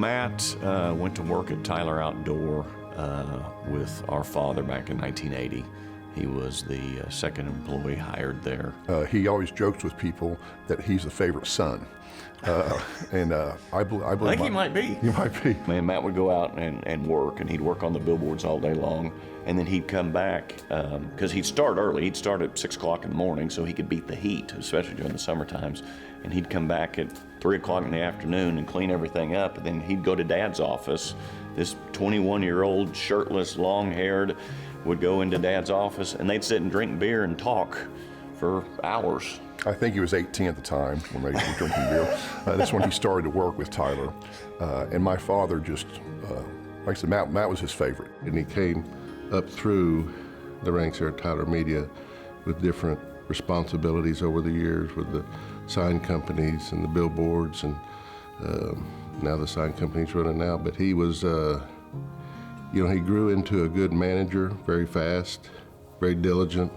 Matt went to work at Tyler Outdoor with our father back in 1980. He was the second employee hired there. He always jokes with people that he's the favorite son. I believe he might be. He might be. Man, Matt would go out and work, and he'd work on the billboards all day long, and then he'd come back, because he'd start early. He'd start at 6 o'clock in the morning so he could beat the heat, especially during the summer times. And he'd come back at 3 o'clock in the afternoon and clean everything up, and then he'd go to Dad's office. This 21-year-old, shirtless, long-haired, would go into Dad's office, and they'd sit and drink beer and talk for hours. I think he was 18 at the time when they were drinking beer. That's when he started to work with Tyler. And my father just, like I said, Matt was his favorite. And he came up through the ranks here at Tyler Media with different responsibilities over the years with the sign companies and the billboards, and now the sign company's running now. But he was, he grew into a good manager very fast, very diligent.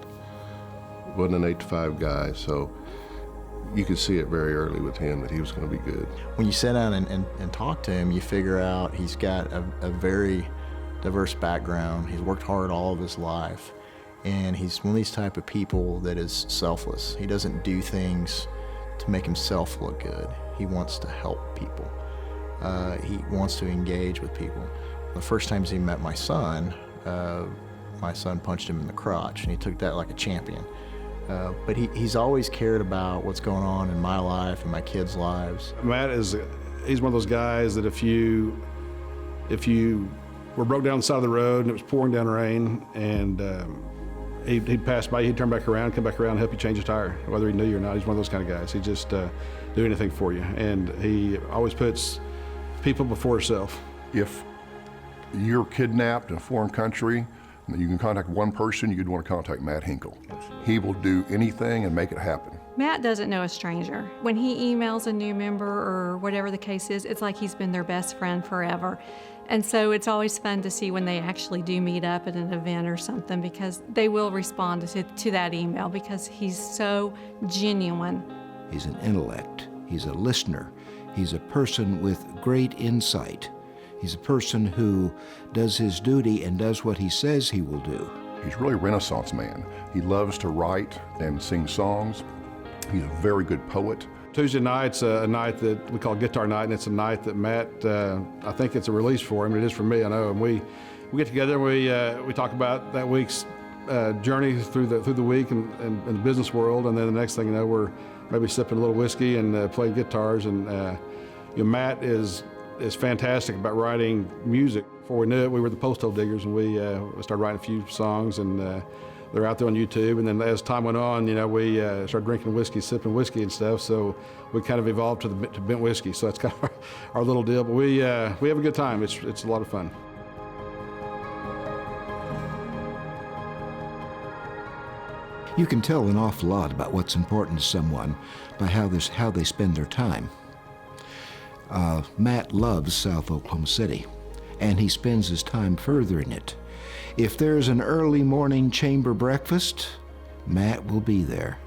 Wasn't an 8-to-5 guy, so you could see it very early with him that he was going to be good. When you sit down and talk to him, you figure out he's got a very diverse background. He's worked hard all of his life, and he's one of these type of people that is selfless. He doesn't do things to make himself look good. He wants to help people. He wants to engage with people. The first times he met my son punched him in the crotch, and he took that like a champion. But he's always cared about what's going on in my life and my kids' lives. Matt he's one of those guys that if you were broke down the side of the road and it was pouring down rain, and he'd pass by, he'd turn back around, come back around and help you change a tire, whether he knew you or not. He's one of those kind of guys. He just do anything for you, and he always puts people before himself. If you're kidnapped in a foreign country, you can contact one person, you'd want to contact Matt Hinkle. He will do anything and make it happen. Matt doesn't know a stranger. When he emails a new member or whatever the case is, it's like he's been their best friend forever. And so it's always fun to see when they actually do meet up at an event or something, because they will respond to that email because he's so genuine. He's an intellect. He's a listener. He's a person with great insight. He's a person who does his duty and does what he says he will do. He's really a Renaissance man. He loves to write and sing songs. He's a very good poet. Tuesday night's a night that we call Guitar Night, and it's a night that Matt, I think it's a release for him. It is for me, I know. And we get together and we talk about that week's journey through the week and the business world, and then the next thing you know, we're maybe sipping a little whiskey and playing guitars. And Matt is fantastic about writing music. Before we knew it, we were the Postal Diggers, and we started writing a few songs, and they're out there on YouTube. And then as time went on, we started drinking whiskey, sipping whiskey and stuff. So we kind of evolved to bent whiskey. So that's kind of our little deal. But we have a good time. It's a lot of fun. You can tell an awful lot about what's important to someone by how they spend their time. Matt loves South Oklahoma City, and he spends his time furthering it. If there's an early morning chamber breakfast, Matt will be there.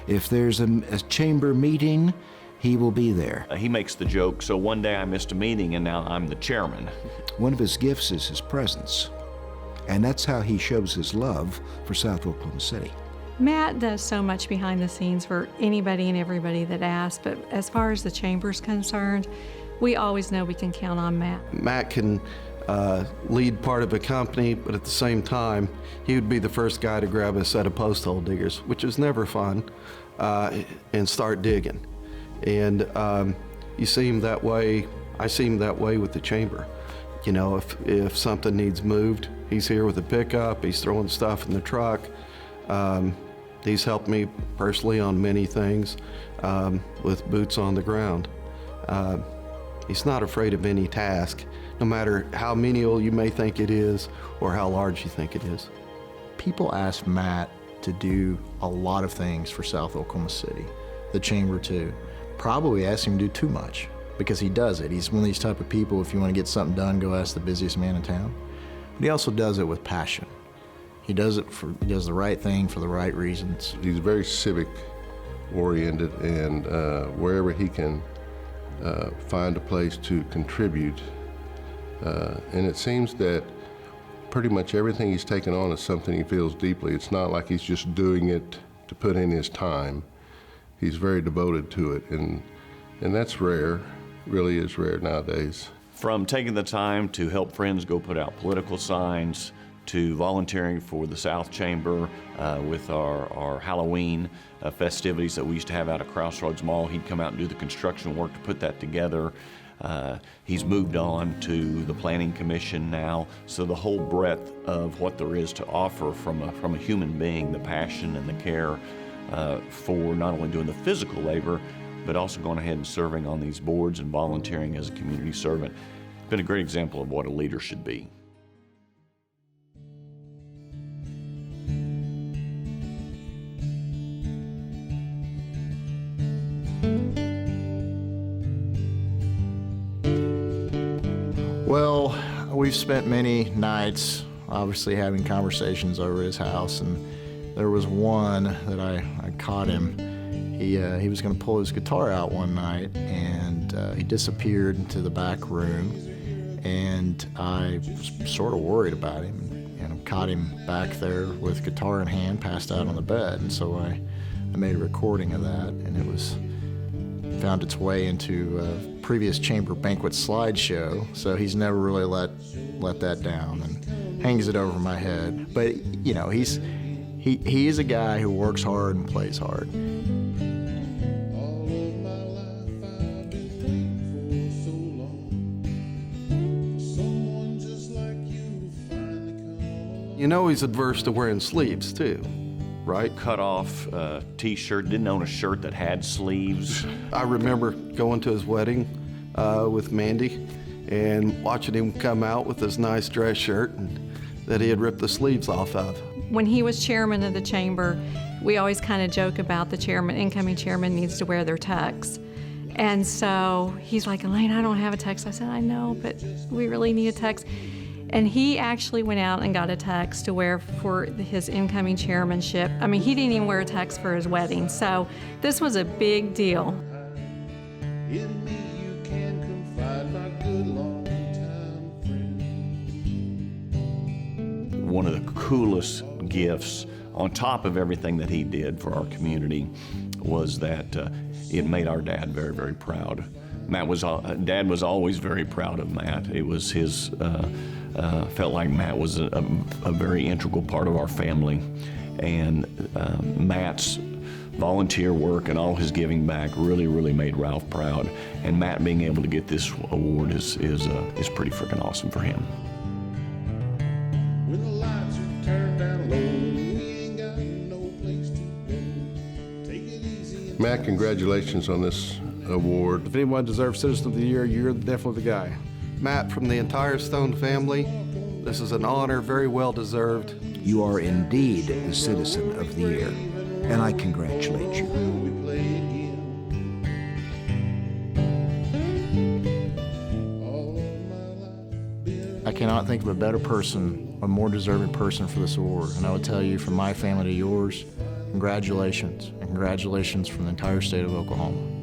If there's a chamber meeting, he will be there. He makes the joke, so one day I missed a meeting and now I'm the chairman. One of his gifts is his presence, and that's how he shows his love for South Oklahoma City. Matt does so much behind the scenes for anybody and everybody that asks, but as far as the chamber's concerned, we always know we can count on Matt. Matt can lead part of a company, but at the same time, he would be the first guy to grab a set of post hole diggers, which is never fun, and start digging. And you see him that way, I see him that way with the chamber. If something needs moved, he's here with a pickup, he's throwing stuff in the truck. He's helped me personally on many things with boots on the ground. He's not afraid of any task, no matter how menial you may think it is or how large you think it is. People ask Matt to do a lot of things for South Oklahoma City, the chamber too. Probably ask him to do too much, because he does it. He's one of these type of people, if you want to get something done, go ask the busiest man in town. But he also does it with passion. He does the right thing for the right reasons. He's very civic oriented, and wherever he can find a place to contribute. And it seems that pretty much everything he's taken on is something he feels deeply. It's not like he's just doing it to put in his time. He's very devoted to it, and that's rare, really is rare nowadays. From taking the time to help friends go put out political signs, to volunteering for the South Chamber with our Halloween festivities that we used to have out at Crossroads Mall. He'd come out and do the construction work to put that together. He's moved on to the Planning Commission now, so the whole breadth of what there is to offer from a human being, the passion and the care for not only doing the physical labor, but also going ahead and serving on these boards and volunteering as a community servant. It's been a great example of what a leader should be. Well, we've spent many nights obviously having conversations over his house, and there was one that I caught him. He was going to pull his guitar out one night, and he disappeared into the back room, and I was sort of worried about him, and I caught him back there with guitar in hand, passed out on the bed, and so I made a recording of that, and it found its way into a previous chamber banquet slideshow, so he's never really let that down and hangs it over my head. But you know, he is a guy who works hard and plays hard. You know he's adverse to wearing sleeves too, right? Cut off t-shirt, didn't own a shirt that had sleeves. I remember going to his wedding with Mandy and watching him come out with this nice dress shirt that he had ripped the sleeves off of. When he was chairman of the chamber, we always kind of joke about the incoming chairman needs to wear their tux. And so he's like, Elaine, I don't have a tux. I said, I know, but we really need a tux. And he actually went out and got a tux to wear for his incoming chairmanship. I mean, he didn't even wear a tux for his wedding. So this was a big deal. In me you can confide, my good long-time friend. One of the coolest gifts, on top of everything that he did for our community, was that it made our dad very, very proud. Dad was always very proud of Matt. It was his, felt like Matt was a very integral part of our family. And Matt's volunteer work and all his giving back really, really made Ralph proud. And Matt being able to get this award is pretty freaking awesome for him. When the lights are turned down low, we ain't got no place to go. Take it easy. Matt, congratulations on this award. If anyone deserves Citizen of the Year, you're definitely the guy. Matt, from the entire Stone family, this is an honor, very well deserved. You are indeed the Citizen of the Year, and I congratulate you. We play again. All of my life been I cannot think of a better person, a more deserving person for this award. And I would tell you, from my family to yours, congratulations, and congratulations from the entire state of Oklahoma.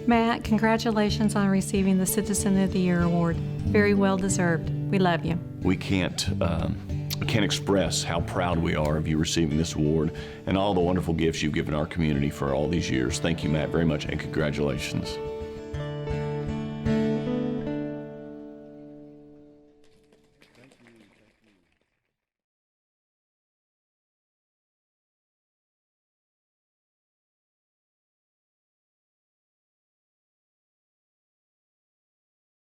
Matt, congratulations on receiving the Citizen of the Year award. Very well deserved. We love you. We can't express how proud we are of you receiving this award and all the wonderful gifts you've given our community for all these years. Thank you, Matt, very much, and congratulations.